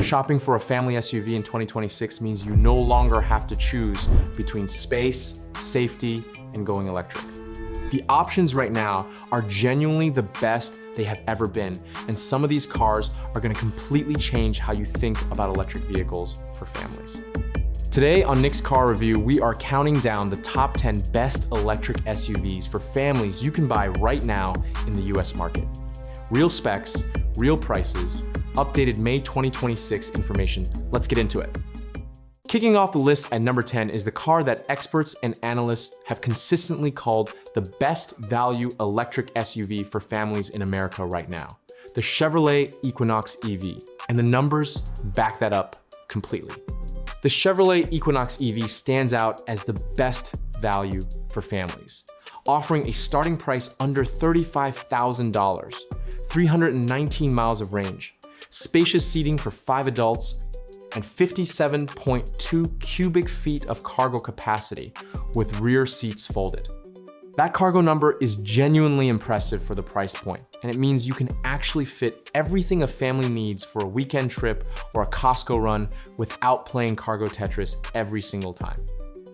Shopping for a family SUV in 2026 means you no longer have to choose between space, safety, and going electric. The options right now are genuinely the best they have ever been, and some of these cars are going to completely change how you think about electric vehicles for families. Today on Nick's Car Review, we are counting down the top 10 best electric SUVs for families you can buy right now in the US market. Real specs, real prices, updated May 2026 information. Let's get into it. Kicking off the list at number 10 is the car that experts and analysts have consistently called the best value electric SUV for families in America right now, the Chevrolet Equinox EV. And the numbers back that up completely. The Chevrolet Equinox EV stands out as the best value for families, offering a starting price under $35,000, 319 miles of range, spacious seating for 5 adults, and 57.2 cubic feet of cargo capacity with rear seats folded. That cargo number is genuinely impressive for the price point, and it means you can actually fit everything a family needs for a weekend trip or a Costco run without playing cargo Tetris every single time.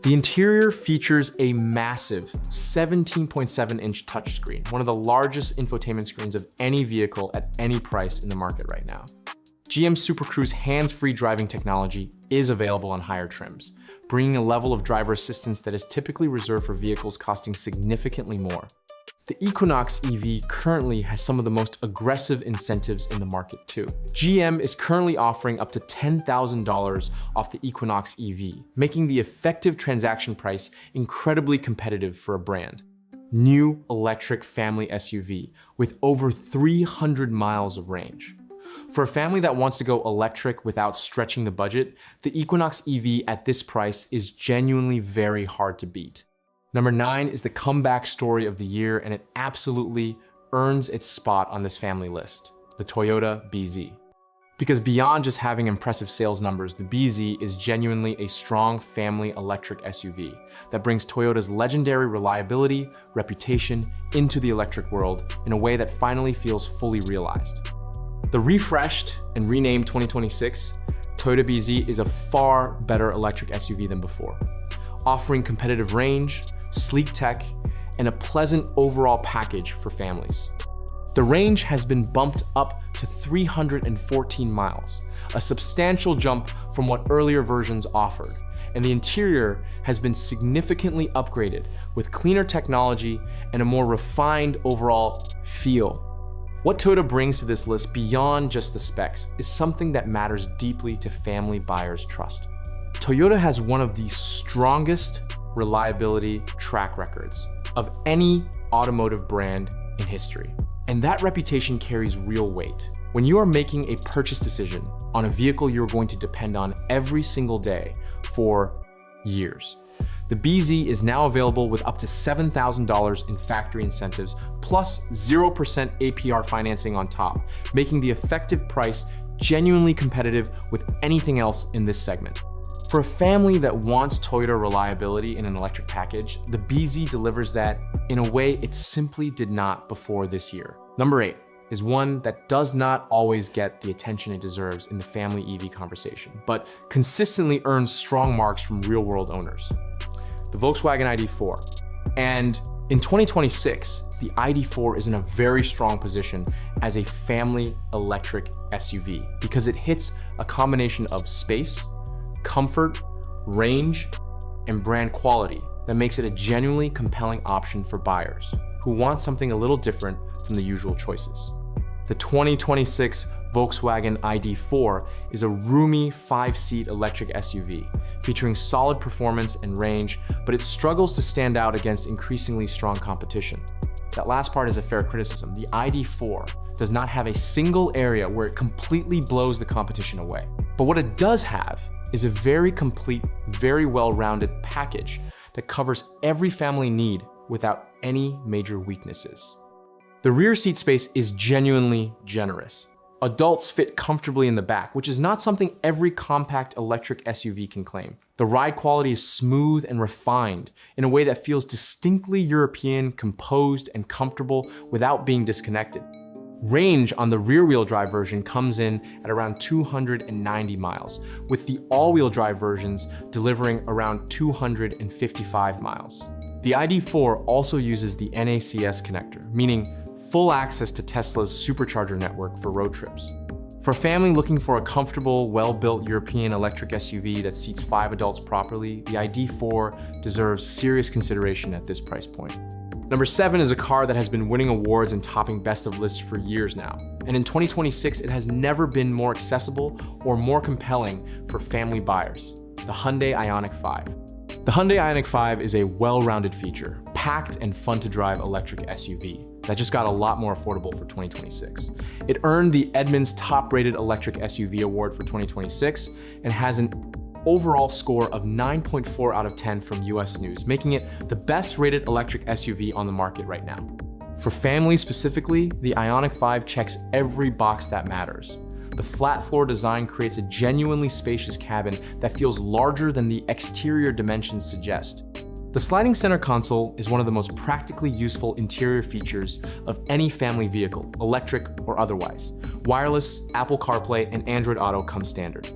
The interior features a massive 17.7-inch touchscreen, one of the largest infotainment screens of any vehicle at any price in the market right now. GM Super Cruise hands-free driving technology is available on higher trims, bringing a level of driver assistance that is typically reserved for vehicles costing significantly more. The Equinox EV currently has some of the most aggressive incentives in the market too. GM is currently offering up to $10,000 off the Equinox EV, making the effective transaction price incredibly competitive for a brand. New electric family SUV with over 300 miles of range. For a family that wants to go electric without stretching the budget, the Equinox EV at this price is genuinely very hard to beat. Number 9 is the comeback story of the year, and it absolutely earns its spot on this family list, the Toyota BZ. Because beyond just having impressive sales numbers, the BZ is genuinely a strong family electric SUV that brings Toyota's legendary reliability, reputation into the electric world in a way that finally feels fully realized. The refreshed and renamed 2026 Toyota BZ is a far better electric SUV than before, offering competitive range, sleek tech, and a pleasant overall package for families. The range has been bumped up to 314 miles, a substantial jump from what earlier versions offered, and the interior has been significantly upgraded with cleaner technology and a more refined overall feel. What Toyota brings to this list beyond just the specs is something that matters deeply to family buyers' trust. Toyota has one of the strongest reliability track records of any automotive brand in history. And that reputation carries real weight. When you are making a purchase decision on a vehicle you're going to depend on every single day for years. The BZ is now available with up to $7,000 in factory incentives, plus 0% APR financing on top, making the effective price genuinely competitive with anything else in this segment. For a family that wants Toyota reliability in an electric package, the BZ delivers that in a way it simply did not before this year. Number 8 is one that does not always get the attention it deserves in the family EV conversation, but consistently earns strong marks from real-world owners. The Volkswagen ID.4. And in 2026, the ID.4 is in a very strong position as a family electric SUV because it hits a combination of space, comfort, range, and brand quality that makes it a genuinely compelling option for buyers who want something a little different from the usual choices. The 2026 Volkswagen ID.4 is a roomy 5-seat electric SUV featuring solid performance and range, but it struggles to stand out against increasingly strong competition. That last part is a fair criticism. The ID.4 does not have a single area where it completely blows the competition away. But what it does have is a very complete, very well-rounded package that covers every family need without any major weaknesses. The rear seat space is genuinely generous. Adults fit comfortably in the back, which is not something every compact electric SUV can claim. The ride quality is smooth and refined in a way that feels distinctly European, composed, and comfortable without being disconnected. Range on the rear-wheel drive version comes in at around 290 miles, with the all-wheel drive versions delivering around 255 miles. The ID.4 also uses the NACS connector, meaning full access to Tesla's supercharger network for road trips. For a family looking for a comfortable, well-built European electric SUV that seats 5 adults properly, the ID.4 deserves serious consideration at this price point. Number 7 is a car that has been winning awards and topping best of lists for years now. And in 2026, it has never been more accessible or more compelling for family buyers, the Hyundai Ioniq 5. The Hyundai Ioniq 5 is a well-rounded feature, packed and fun-to-drive electric SUV that just got a lot more affordable for 2026. It earned the Edmunds Top-Rated Electric SUV Award for 2026 and has an overall score of 9.4 out of 10 from US News, making it the best-rated electric SUV on the market right now. For families specifically, the Ioniq 5 checks every box that matters. The flat floor design creates a genuinely spacious cabin that feels larger than the exterior dimensions suggest. The sliding center console is one of the most practically useful interior features of any family vehicle, electric or otherwise. Wireless, Apple CarPlay, and Android Auto come standard.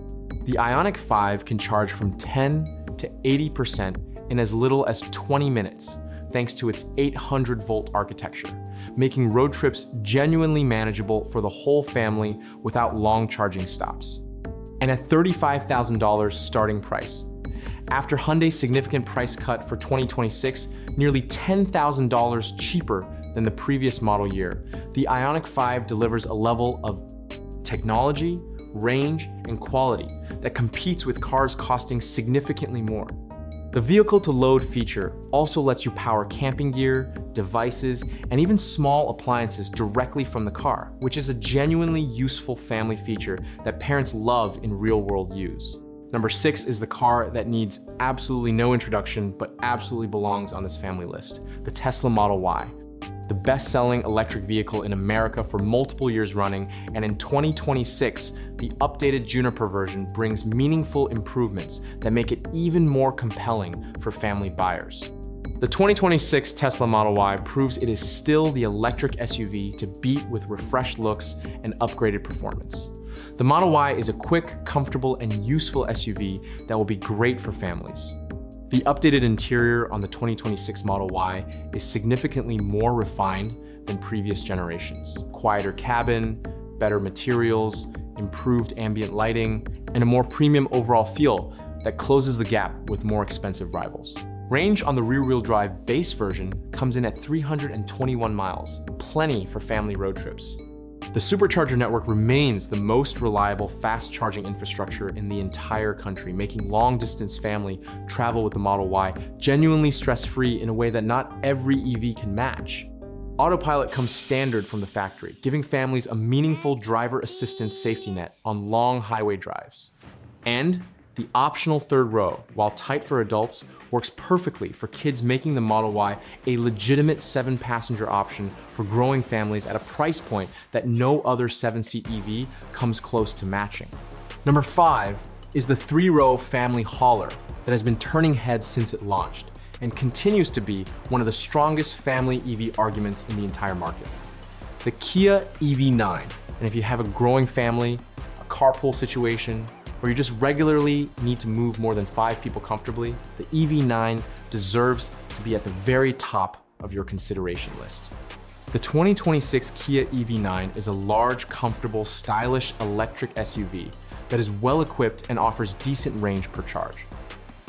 The Ioniq 5 can charge from 10 to 80% in as little as 20 minutes, thanks to its 800-volt architecture, making road trips genuinely manageable for the whole family without long charging stops. And at $35,000 starting price. After Hyundai's significant price cut for 2026, nearly $10,000 cheaper than the previous model year, the Ioniq 5 delivers a level of technology, range, and quality that competes with cars costing significantly more. The vehicle-to-load feature also lets you power camping gear, devices, and even small appliances directly from the car, which is a genuinely useful family feature that parents love in real-world use. Number 6 is the car that needs absolutely no introduction, but absolutely belongs on this family list, the Tesla Model Y. The best-selling electric vehicle in America for multiple years running, and in 2026, the updated Juniper version brings meaningful improvements that make it even more compelling for family buyers. The 2026 Tesla Model Y proves it is still the electric SUV to beat with refreshed looks and upgraded performance. The Model Y is a quick, comfortable, and useful SUV that will be great for families. The updated interior on the 2026 Model Y is significantly more refined than previous generations. Quieter cabin, better materials, improved ambient lighting, and a more premium overall feel that closes the gap with more expensive rivals. Range on the rear-wheel drive base version comes in at 321 miles, plenty for family road trips. The supercharger network remains the most reliable fast charging infrastructure in the entire country, making long-distance family travel with the Model Y genuinely stress-free in a way that not every EV can match. Autopilot comes standard from the factory, giving families a meaningful driver assistance safety net on long highway drives. And the optional third row, while tight for adults, works perfectly for kids, making the Model Y a legitimate 7-passenger option for growing families at a price point that no other 7-seat EV comes close to matching. Number 5 is the 3-row family hauler that has been turning heads since it launched and continues to be one of the strongest family EV arguments in the entire market. The Kia EV9, and if you have a growing family, a carpool situation, or you just regularly need to move more than 5 people comfortably, the EV9 deserves to be at the very top of your consideration list. The 2026 Kia EV9 is a large, comfortable, stylish electric SUV that is well equipped and offers decent range per charge.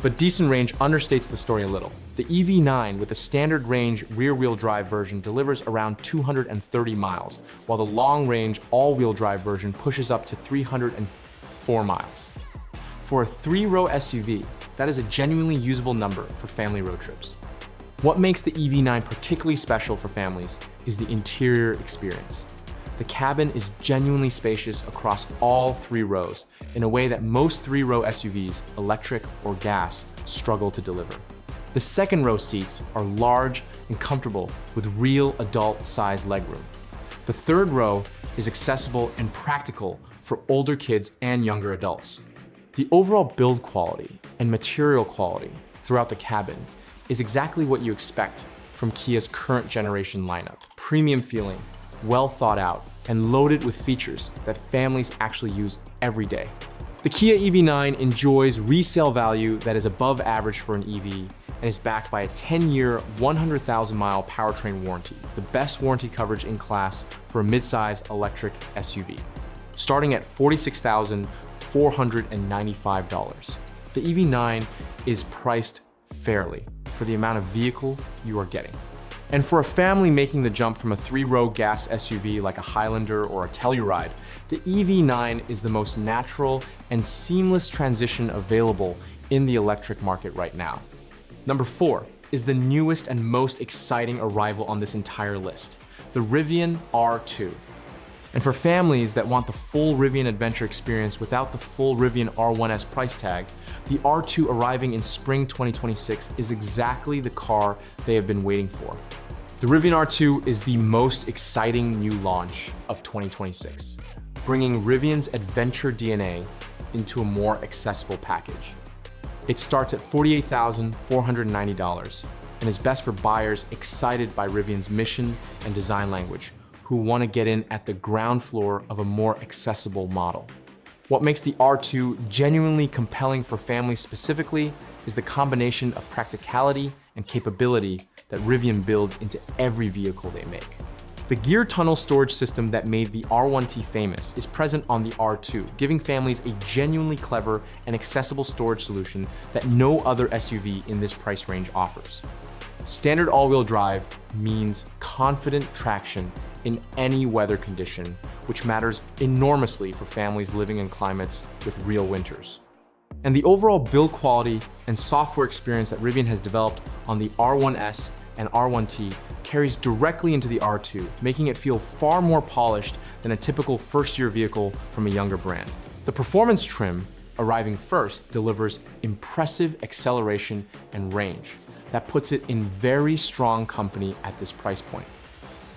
But decent range understates the story a little. The EV9 with the standard range rear-wheel drive version delivers around 230 miles, while the long-range all-wheel drive version pushes up to 304 miles. For a 3-row SUV, that is a genuinely usable number for family road trips. What makes the EV9 particularly special for families is the interior experience. The cabin is genuinely spacious across all 3 rows in a way that most 3-row SUVs, electric or gas, struggle to deliver. The 2nd-row seats are large and comfortable with real adult-sized legroom. The 3rd row is accessible and practical for older kids and younger adults. The overall build quality and material quality throughout the cabin is exactly what you expect from Kia's current generation lineup. Premium feeling, well thought out, and loaded with features that families actually use every day. The Kia EV9 enjoys resale value that is above average for an EV and is backed by a 10-year, 100,000-mile powertrain warranty, the best warranty coverage in class for a midsize electric SUV, starting at $46,495. The EV9 is priced fairly for the amount of vehicle you are getting. And for a family making the jump from a 3-row gas SUV like a Highlander or a Telluride, the EV9 is the most natural and seamless transition available in the electric market right now. Number 4 is the newest and most exciting arrival on this entire list, the Rivian R2. And for families that want the full Rivian adventure experience without the full Rivian R1S price tag, the R2 arriving in spring 2026 is exactly the car they have been waiting for. The Rivian R2 is the most exciting new launch of 2026, bringing Rivian's adventure DNA into a more accessible package. It starts at $48,490 and is best for buyers excited by Rivian's mission and design language, who want to get in at the ground floor of a more accessible model. What makes the R2 genuinely compelling for families specifically is the combination of practicality and capability that Rivian builds into every vehicle they make. The gear tunnel storage system that made the R1T famous is present on the R2, giving families a genuinely clever and accessible storage solution that no other SUV in this price range offers. Standard all-wheel drive means confident traction in any weather condition, which matters enormously for families living in climates with real winters. And the overall build quality and software experience that Rivian has developed on the R1S and R1T carries directly into the R2, making it feel far more polished than a typical first-year vehicle from a younger brand. The performance trim, arriving first, delivers impressive acceleration and range that puts it in very strong company at this price point.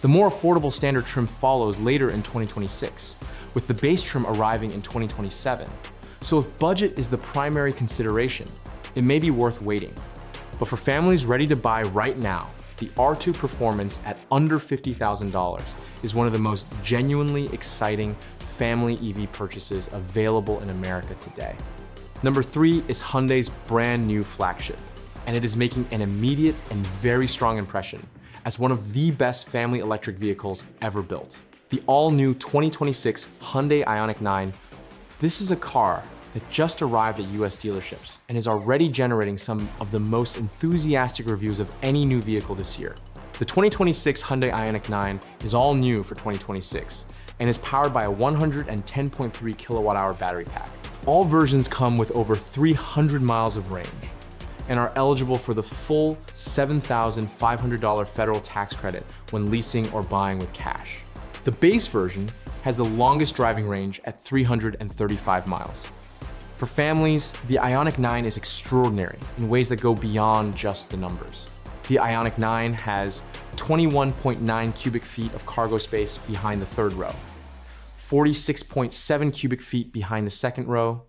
The more affordable standard trim follows later in 2026, with the base trim arriving in 2027. So if budget is the primary consideration, it may be worth waiting. But for families ready to buy right now, the R2 Performance at under $50,000 is one of the most genuinely exciting family EV purchases available in America today. Number 3 is Hyundai's brand new flagship, and it is making an immediate and very strong impression as one of the best family electric vehicles ever built. The all-new 2026 Hyundai Ioniq 9. This is a car that just arrived at US dealerships and is already generating some of the most enthusiastic reviews of any new vehicle this year. The 2026 Hyundai Ioniq 9 is all new for 2026 and is powered by a 110.3 kilowatt-hour battery pack. All versions come with over 300 miles of range and are eligible for the full $7,500 federal tax credit when leasing or buying with cash. The base version has the longest driving range at 335 miles. For families, the Ioniq 9 is extraordinary in ways that go beyond just the numbers. The Ioniq 9 has 21.9 cubic feet of cargo space behind the third row, 46.7 cubic feet behind the second row,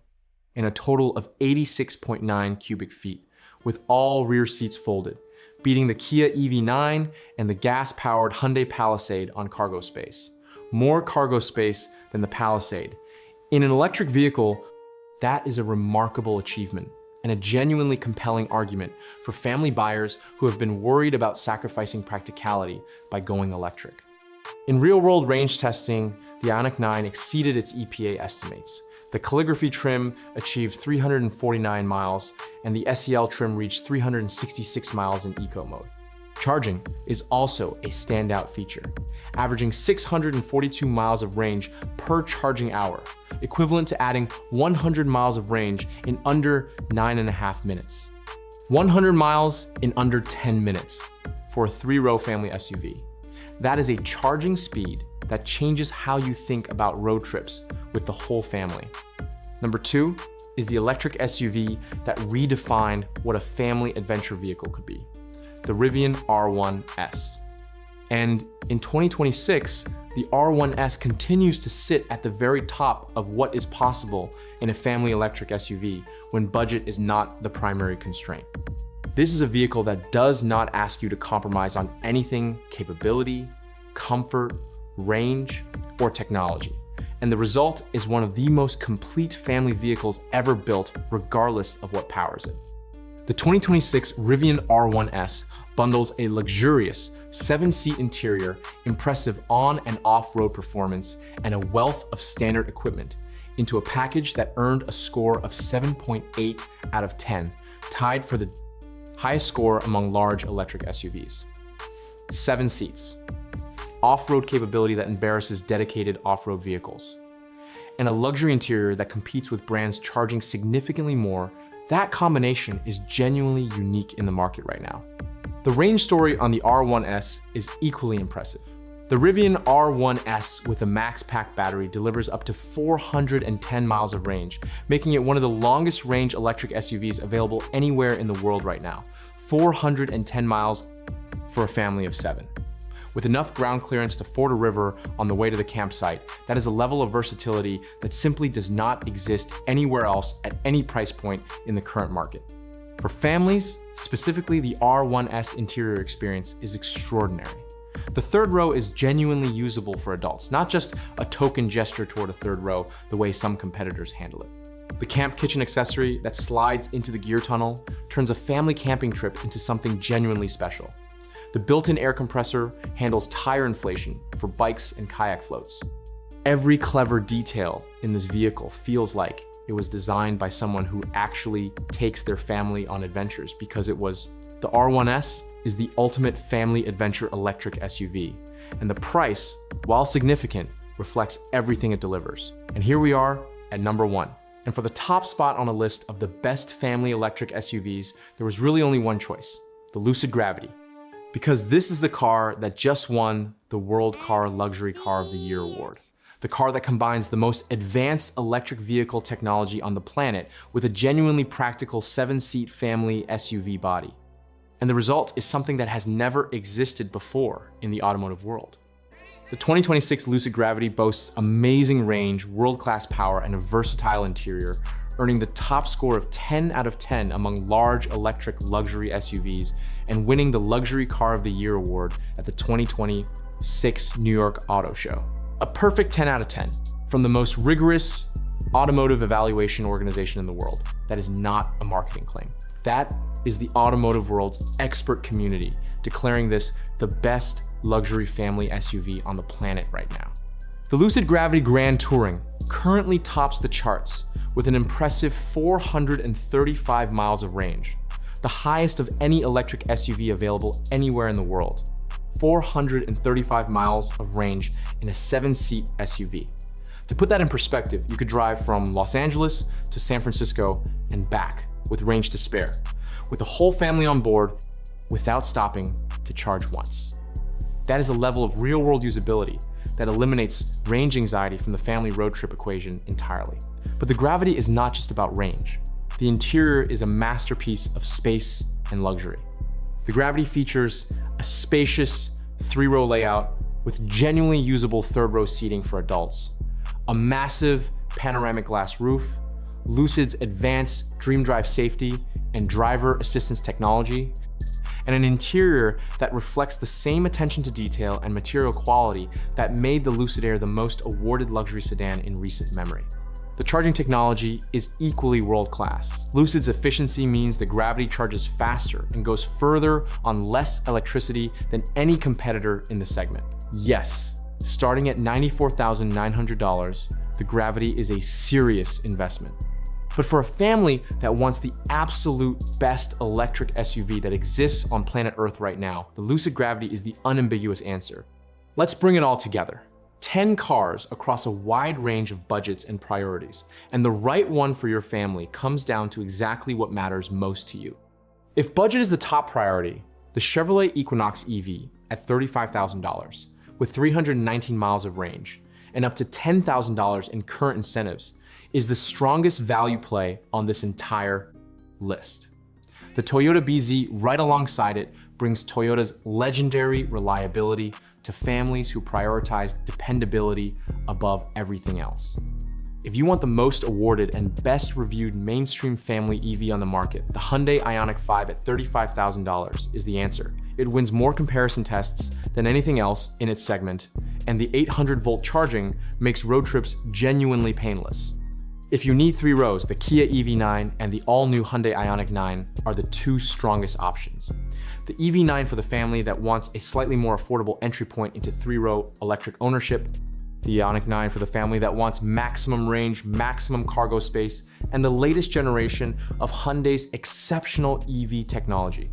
and a total of 86.9 cubic feet, with all rear seats folded, beating the Kia EV9 and the gas-powered Hyundai Palisade on cargo space. More cargo space than the Palisade. In an electric vehicle, that is a remarkable achievement and a genuinely compelling argument for family buyers who have been worried about sacrificing practicality by going electric. In real-world range testing, the Ioniq 9 exceeded its EPA estimates. The calligraphy trim achieved 349 miles, and the SEL trim reached 366 miles in eco mode. Charging is also a standout feature, averaging 642 miles of range per charging hour, equivalent to adding 100 miles of range in under 9.5 minutes. 100 miles in under 10 minutes for a 3-row family SUV. That is a charging speed that changes how you think about road trips with the whole family. Number 2 is the electric SUV that redefined what a family adventure vehicle could be, the Rivian R1S. And in 2026, the R1S continues to sit at the very top of what is possible in a family electric SUV when budget is not the primary constraint. This is a vehicle that does not ask you to compromise on anything capability, comfort, range, or technology. And the result is one of the most complete family vehicles ever built, regardless of what powers it. The 2026 Rivian R1S bundles a luxurious 7-seat interior, impressive on and off-road performance, and a wealth of standard equipment into a package that earned a score of 7.8 out of 10, tied for the highest score among large electric SUVs. 7 seats, off-road capability that embarrasses dedicated off-road vehicles, and a luxury interior that competes with brands charging significantly more. That combination is genuinely unique in the market right now. The range story on the R1S is equally impressive. The Rivian R1S with a max pack battery delivers up to 410 miles of range, making it one of the longest range electric SUVs available anywhere in the world right now. 410 miles for a family of 7. With enough ground clearance to ford a river on the way to the campsite, that is a level of versatility that simply does not exist anywhere else at any price point in the current market. For families, specifically the R1S interior experience is extraordinary. The third row is genuinely usable for adults, not just a token gesture toward a third row the way some competitors handle it. The camp kitchen accessory that slides into the gear tunnel turns a family camping trip into something genuinely special. The built-in air compressor handles tire inflation for bikes and kayak floats. Every clever detail in this vehicle feels like it was designed by someone who actually takes their family on adventures, because the R1S is the ultimate family adventure electric SUV, and the price, while significant, reflects everything it delivers. And here we are at number 1. And for the top spot on a list of the best family electric SUVs, there was really only one choice: the Lucid Gravity. Because this is the car that just won the World Car Luxury Car of the Year award. The car that combines the most advanced electric vehicle technology on the planet with a genuinely practical 7-seat family SUV body. And the result is something that has never existed before in the automotive world. The 2026 Lucid Gravity boasts amazing range, world-class power, and a versatile interior, earning the top score of 10 out of 10 among large electric luxury SUVs and winning the Luxury Car of the Year award at the 2026 New York Auto Show. A perfect 10 out of 10 from the most rigorous automotive evaluation organization in the world. That is not a marketing claim. That is the automotive world's expert community declaring this the best luxury family SUV on the planet right now. The Lucid Gravity Grand Touring currently tops the charts with an impressive 435 miles of range, the highest of any electric SUV available anywhere in the world. 435 miles of range in a 7-seat SUV. To put that in perspective, you could drive from Los Angeles to San Francisco and back with range to spare, with the whole family on board without stopping to charge once. That is a level of real-world usability that eliminates range anxiety from the family road trip equation entirely. But the Gravity is not just about range. The interior is a masterpiece of space and luxury. The Gravity features a spacious 3-row layout with genuinely usable 3rd-row seating for adults, a massive panoramic glass roof, Lucid's advanced DreamDrive safety and driver assistance technology, and an interior that reflects the same attention to detail and material quality that made the Lucid Air the most awarded luxury sedan in recent memory. The charging technology is equally world-class. Lucid's efficiency means the Gravity charges faster and goes further on less electricity than any competitor in the segment. Yes, starting at $94,900, the Gravity is a serious investment. But for a family that wants the absolute best electric SUV that exists on planet Earth right now, the Lucid Gravity is the unambiguous answer. Let's bring it all together. 10 cars across a wide range of budgets and priorities, and the right one for your family comes down to exactly what matters most to you. If budget is the top priority, the Chevrolet Equinox EV at $35,000 with 319 miles of range and up to $10,000 in current incentives is the strongest value play on this entire list. The Toyota BZ right alongside it brings Toyota's legendary reliability to families who prioritize dependability above everything else. If you want the most awarded and best reviewed mainstream family EV on the market, the Hyundai Ioniq 5 at $35,000 is the answer, It wins more comparison tests than anything else in its segment, and the 800-volt charging makes road trips genuinely painless. If you need 3 rows, the Kia EV9 and the all-new Hyundai Ioniq 9 are the 2 strongest options. The EV9 for the family that wants a slightly more affordable entry point into 3-row electric ownership, the Ioniq 9 for the family that wants maximum range, maximum cargo space, and the latest generation of Hyundai's exceptional EV technology.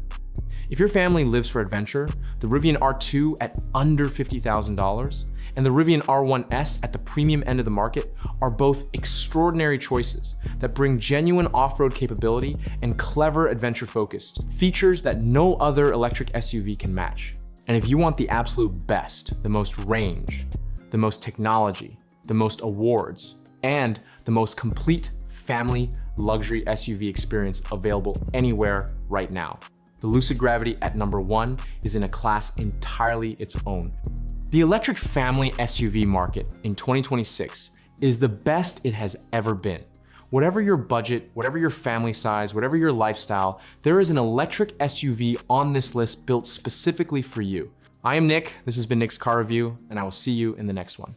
If your family lives for adventure, the Rivian R2 at under $50,000 and the Rivian R1S at the premium end of the market are both extraordinary choices that bring genuine off-road capability and clever adventure-focused features that no other electric SUV can match. And if you want the absolute best, the most range, the most technology, the most awards, and the most complete family luxury SUV experience available anywhere right now, the Lucid Gravity at number 1 is in a class entirely its own. The electric family SUV market in 2026 is the best it has ever been. Whatever your budget, whatever your family size, whatever your lifestyle, there is an electric SUV on this list built specifically for you. I am Nick, this has been Nick's Car Review, and I will see you in the next one.